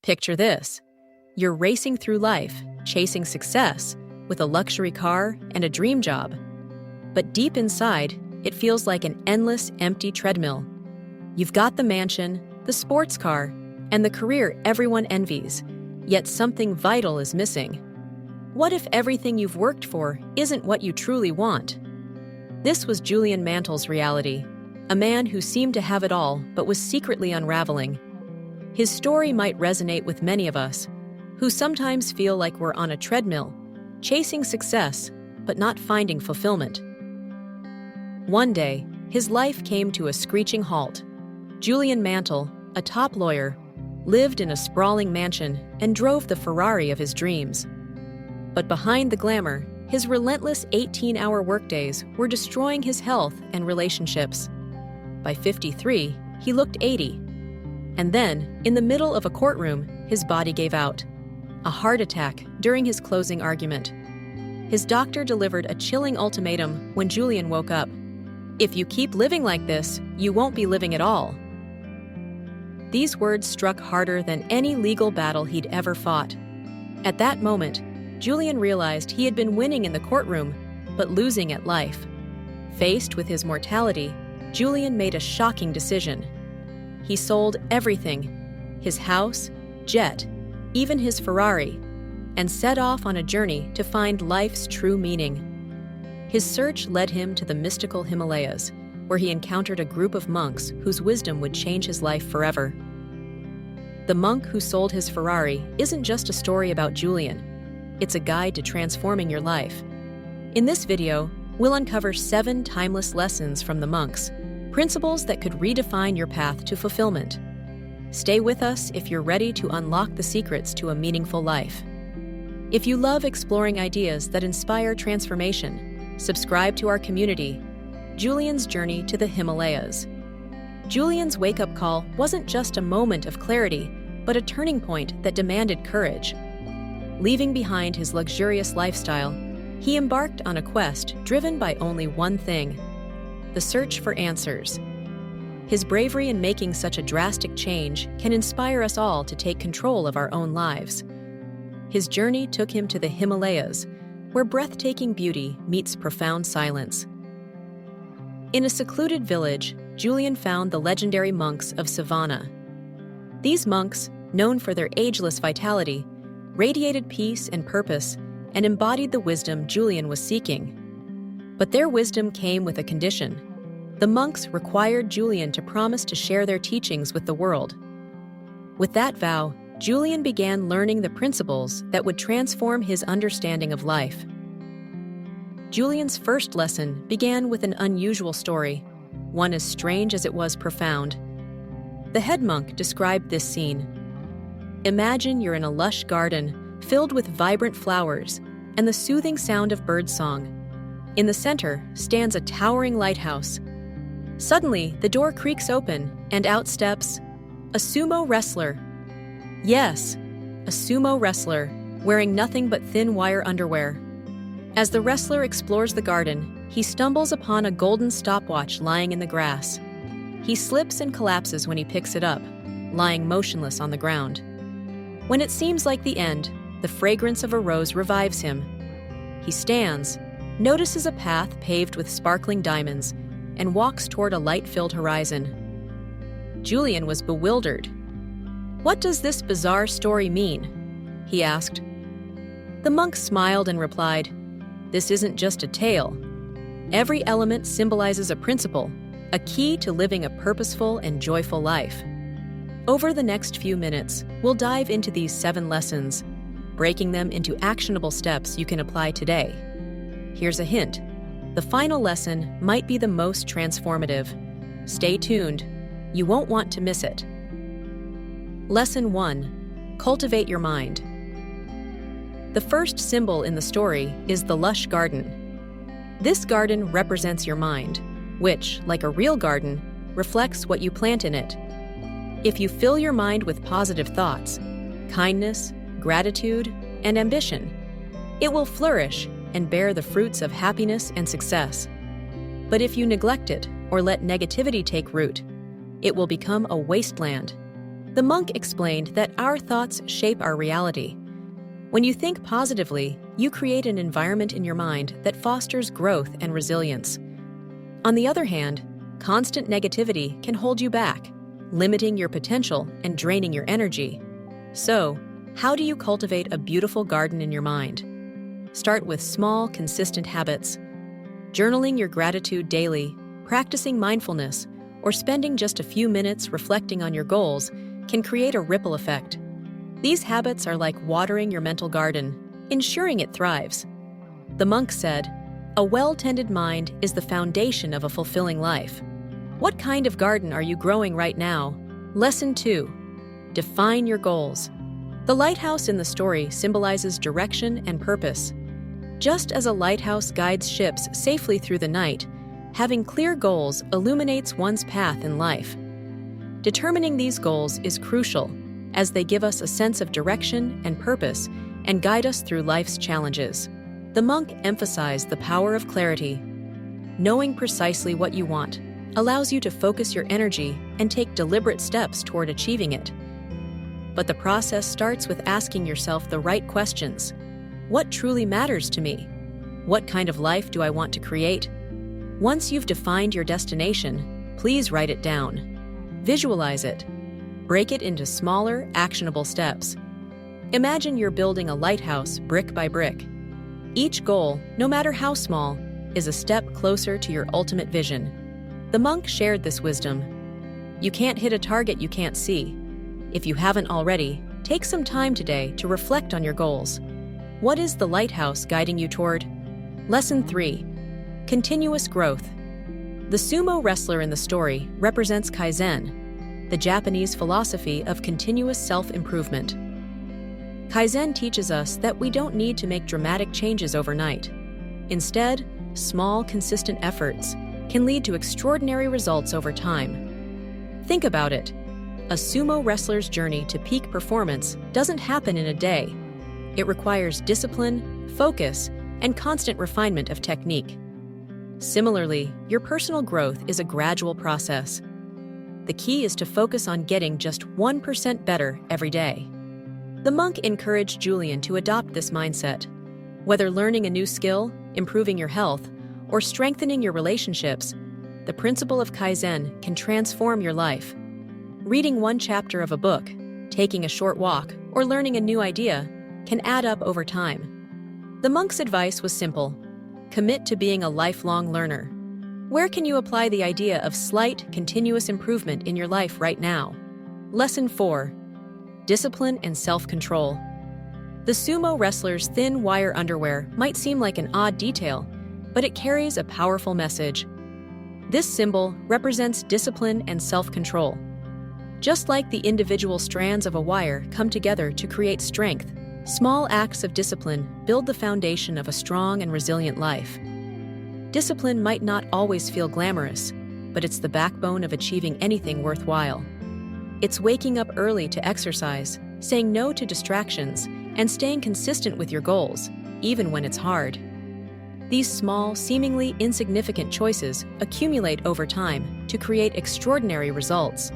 Picture this. You're racing through life, chasing success, with a luxury car and a dream job. But deep inside, it feels like an endless, empty treadmill. You've got the mansion, the sports car, and the career everyone envies, yet something vital is missing. What if everything you've worked for isn't what you truly want? This was Julian Mantle's reality, a man who seemed to have it all but was secretly unraveling. His story might resonate with many of us, who sometimes feel like we're on a treadmill, chasing success but not finding fulfillment. One day, his life came to a screeching halt. Julian Mantle, a top lawyer, lived in a sprawling mansion and drove the Ferrari of his dreams. But behind the glamour, his relentless 18-hour workdays were destroying his health and relationships. By 53, he looked 80. And then, in the middle of a courtroom, his body gave out. A heart attack during his closing argument. His doctor delivered a chilling ultimatum when Julian woke up. If you keep living like this, you won't be living at all. These words struck harder than any legal battle he'd ever fought. At that moment, Julian realized he had been winning in the courtroom, but losing at life. Faced with his mortality, Julian made a shocking decision. He sold everything, his house, jet, even his Ferrari, and set off on a journey to find life's true meaning. His search led him to the mystical Himalayas, where he encountered a group of monks whose wisdom would change his life forever. The monk who sold his Ferrari isn't just a story about Julian. It's a guide to transforming your life. In this video, we'll uncover 7 timeless lessons from the monks, principles that could redefine your path to fulfillment. Stay with us if you're ready to unlock the secrets to a meaningful life. If you love exploring ideas that inspire transformation, subscribe to our community, Julian's Journey to the Himalayas. Julian's wake-up call wasn't just a moment of clarity, but a turning point that demanded courage. Leaving behind his luxurious lifestyle, he embarked on a quest driven by only one thing: the search for answers. His bravery in making such a drastic change can inspire us all to take control of our own lives. His journey took him to the Himalayas, where breathtaking beauty meets profound silence. In a secluded village, Julian found the legendary monks of Savannah. These monks, known for their ageless vitality, radiated peace and purpose and embodied the wisdom Julian was seeking. But their wisdom came with a condition. The monks required Julian to promise to share their teachings with the world. With that vow, Julian began learning the principles that would transform his understanding of life. Julian's first lesson began with an unusual story, one as strange as it was profound. The head monk described this scene. Imagine you're in a lush garden filled with vibrant flowers and the soothing sound of birdsong. In the center stands a towering lighthouse. Suddenly, the door creaks open, and out steps a sumo wrestler. Yes, a sumo wrestler, wearing nothing but thin wire underwear. As the wrestler explores the garden, he stumbles upon a golden stopwatch lying in the grass. He slips and collapses when he picks it up, lying motionless on the ground. When it seems like the end, the fragrance of a rose revives him. He stands, notices a path paved with sparkling diamonds, and walks toward a light-filled horizon. Julian was bewildered. "What does this bizarre story mean?" he asked. The monk smiled and replied, "This isn't just a tale. Every element symbolizes a principle, a key to living a purposeful and joyful life." Over the next few minutes, we'll dive into these 7 lessons, breaking them into actionable steps you can apply today. Here's a hint. The final lesson might be the most transformative. Stay tuned. You won't want to miss it. Lesson 1. Cultivate your mind. The first symbol in the story is the lush garden. This garden represents your mind, which, like a real garden, reflects what you plant in it. If you fill your mind with positive thoughts, kindness, gratitude, and ambition, it will flourish and bear the fruits of happiness and success. But if you neglect it or let negativity take root, it will become a wasteland. The monk explained that our thoughts shape our reality. When you think positively, you create an environment in your mind that fosters growth and resilience. On the other hand, constant negativity can hold you back, limiting your potential and draining your energy. So, how do you cultivate a beautiful garden in your mind? Start with small, consistent habits. Journaling your gratitude daily, practicing mindfulness, or spending just a few minutes reflecting on your goals can create a ripple effect. These habits are like watering your mental garden, ensuring it thrives. The monk said, "A well-tended mind is the foundation of a fulfilling life." What kind of garden are you growing right now? Lesson 2. Define your goals. The lighthouse in the story symbolizes direction and purpose. Just as a lighthouse guides ships safely through the night, having clear goals illuminates one's path in life. Determining these goals is crucial, as they give us a sense of direction and purpose and guide us through life's challenges. The monk emphasized the power of clarity. Knowing precisely what you want allows you to focus your energy and take deliberate steps toward achieving it. But the process starts with asking yourself the right questions. What truly matters to me? What kind of life do I want to create? Once you've defined your destination, please write it down. Visualize it. Break it into smaller, actionable steps. Imagine you're building a lighthouse brick by brick. Each goal, no matter how small, is a step closer to your ultimate vision. The monk shared this wisdom. You can't hit a target you can't see. If you haven't already, take some time today to reflect on your goals. What is the lighthouse guiding you toward? Lesson 3. Continuous growth. The sumo wrestler in the story represents Kaizen, the Japanese philosophy of continuous self-improvement. Kaizen teaches us that we don't need to make dramatic changes overnight. Instead, small, consistent efforts can lead to extraordinary results over time. Think about it. A sumo wrestler's journey to peak performance doesn't happen in a day. It requires discipline, focus, and constant refinement of technique. Similarly, your personal growth is a gradual process. The key is to focus on getting just 1% better every day. The monk encouraged Julian to adopt this mindset. Whether learning a new skill, improving your health, or strengthening your relationships, the principle of Kaizen can transform your life. Reading one chapter of a book, taking a short walk, or learning a new idea can add up over time. The monk's advice was simple. Commit to being a lifelong learner. Where can you apply the idea of slight, continuous improvement in your life right now? Lesson 4. Discipline and self-control. The sumo wrestler's thin wire underwear might seem like an odd detail, but it carries a powerful message. This symbol represents discipline and self-control. Just like the individual strands of a wire come together to create strength, small acts of discipline build the foundation of a strong and resilient life. Discipline might not always feel glamorous, but it's the backbone of achieving anything worthwhile. It's waking up early to exercise, saying no to distractions, and staying consistent with your goals, even when it's hard. These small, seemingly insignificant choices accumulate over time to create extraordinary results.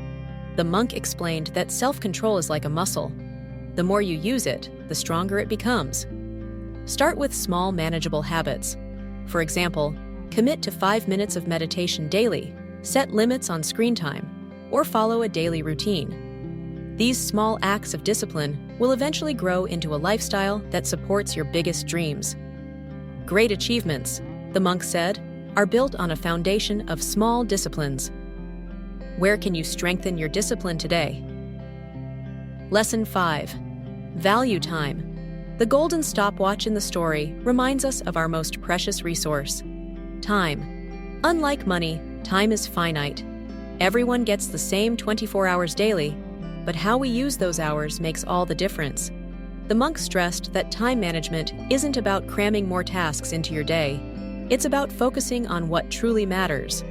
The monk explained that self-control is like a muscle. The more you use it, the stronger it becomes. Start with small, manageable habits. For example, commit to 5 minutes of meditation daily, set limits on screen time, or follow a daily routine. These small acts of discipline will eventually grow into a lifestyle that supports your biggest dreams. Great achievements, the monk said, are built on a foundation of small disciplines. Where can you strengthen your discipline today? Lesson 5. Value time. The golden stopwatch in the story reminds us of our most precious resource, time. Unlike money, time is finite. Everyone gets the same 24 hours daily, but how we use those hours makes all the difference. The monk stressed that time management isn't about cramming more tasks into your day. It's about focusing on what truly matters.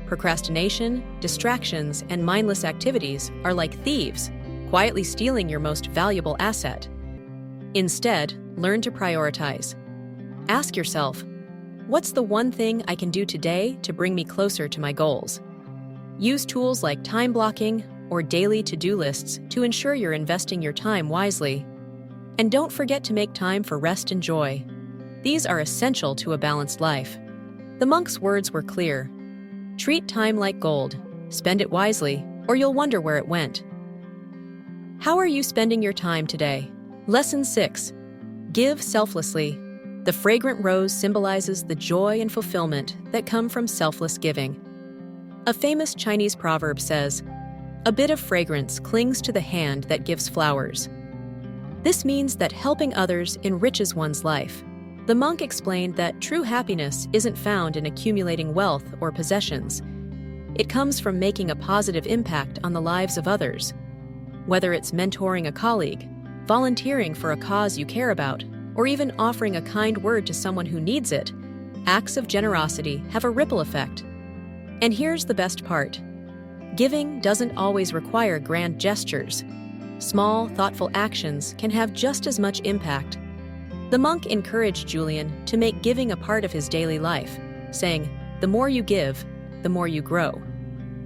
Procrastination, distractions, and mindless activities are like thieves, quietly stealing your most valuable asset. Instead, learn to prioritize. Ask yourself, what's the one thing I can do today to bring me closer to my goals? Use tools like time blocking, or daily to-do lists to ensure you're investing your time wisely. And don't forget to make time for rest and joy. These are essential to a balanced life. The monk's words were clear. Treat time like gold, spend it wisely, or you'll wonder where it went. How are you spending your time today? Lesson 6. Give selflessly. The fragrant rose symbolizes the joy and fulfillment that come from selfless giving. A famous Chinese proverb says, "A bit of fragrance clings to the hand that gives flowers." This means that helping others enriches one's life. The monk explained that true happiness isn't found in accumulating wealth or possessions. It comes from making a positive impact on the lives of others. Whether it's mentoring a colleague, volunteering for a cause you care about, or even offering a kind word to someone who needs it, acts of generosity have a ripple effect. And here's the best part. Giving doesn't always require grand gestures. Small, thoughtful actions can have just as much impact. The monk encouraged Julian to make giving a part of his daily life, saying, "The more you give, the more you grow."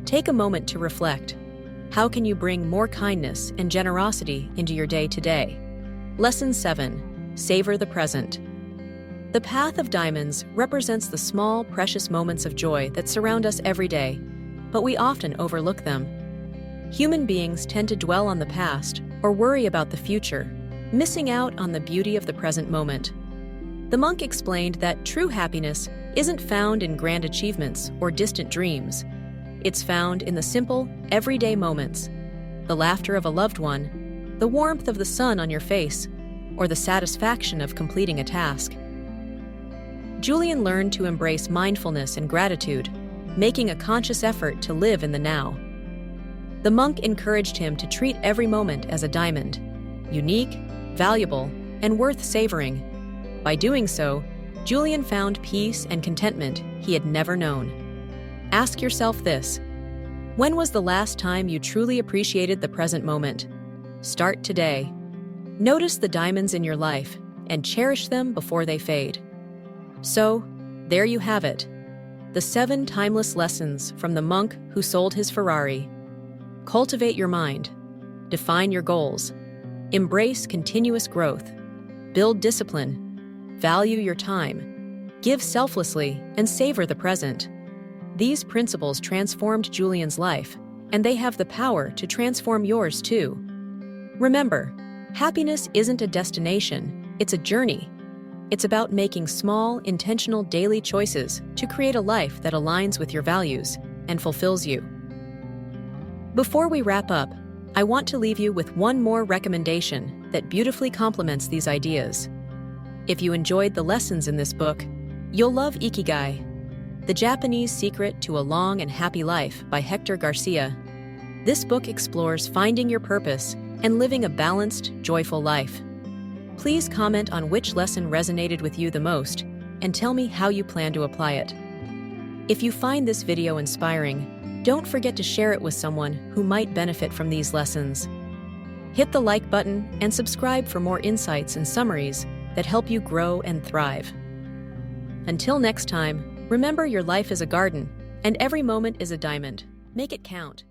Take a moment to reflect. How can you bring more kindness and generosity into your day today? Lesson 7. Savor the present. The path of diamonds represents the small, precious moments of joy that surround us every day, but we often overlook them. Human beings tend to dwell on the past or worry about the future, missing out on the beauty of the present moment. The monk explained that true happiness isn't found in grand achievements or distant dreams. It's found in the simple, everyday moments, the laughter of a loved one, the warmth of the sun on your face, or the satisfaction of completing a task. Julian learned to embrace mindfulness and gratitude, making a conscious effort to live in the now. The monk encouraged him to treat every moment as a diamond, unique, valuable, and worth savoring. By doing so, Julian found peace and contentment he had never known. Ask yourself this: when was the last time you truly appreciated the present moment? Start today. Notice the diamonds in your life and cherish them before they fade. So, there you have it. The 7 timeless lessons from the monk who sold his Ferrari. Cultivate your mind. Define your goals. Embrace continuous growth. Build discipline. Value your time. Give selflessly and savor the present. These principles transformed Julian's life, and they have the power to transform yours too. Remember, happiness isn't a destination, it's a journey. It's about making small, intentional daily choices to create a life that aligns with your values and fulfills you. Before we wrap up, I want to leave you with one more recommendation that beautifully complements these ideas. If you enjoyed the lessons in this book, you'll love Ikigai, The Japanese Secret to a Long and Happy Life by Hector Garcia. This book explores finding your purpose and living a balanced, joyful life. Please comment on which lesson resonated with you the most and tell me how you plan to apply it. If you find this video inspiring, don't forget to share it with someone who might benefit from these lessons. Hit the like button and subscribe for more insights and summaries that help you grow and thrive. Until next time, remember your life is a garden, and every moment is a diamond. Make it count.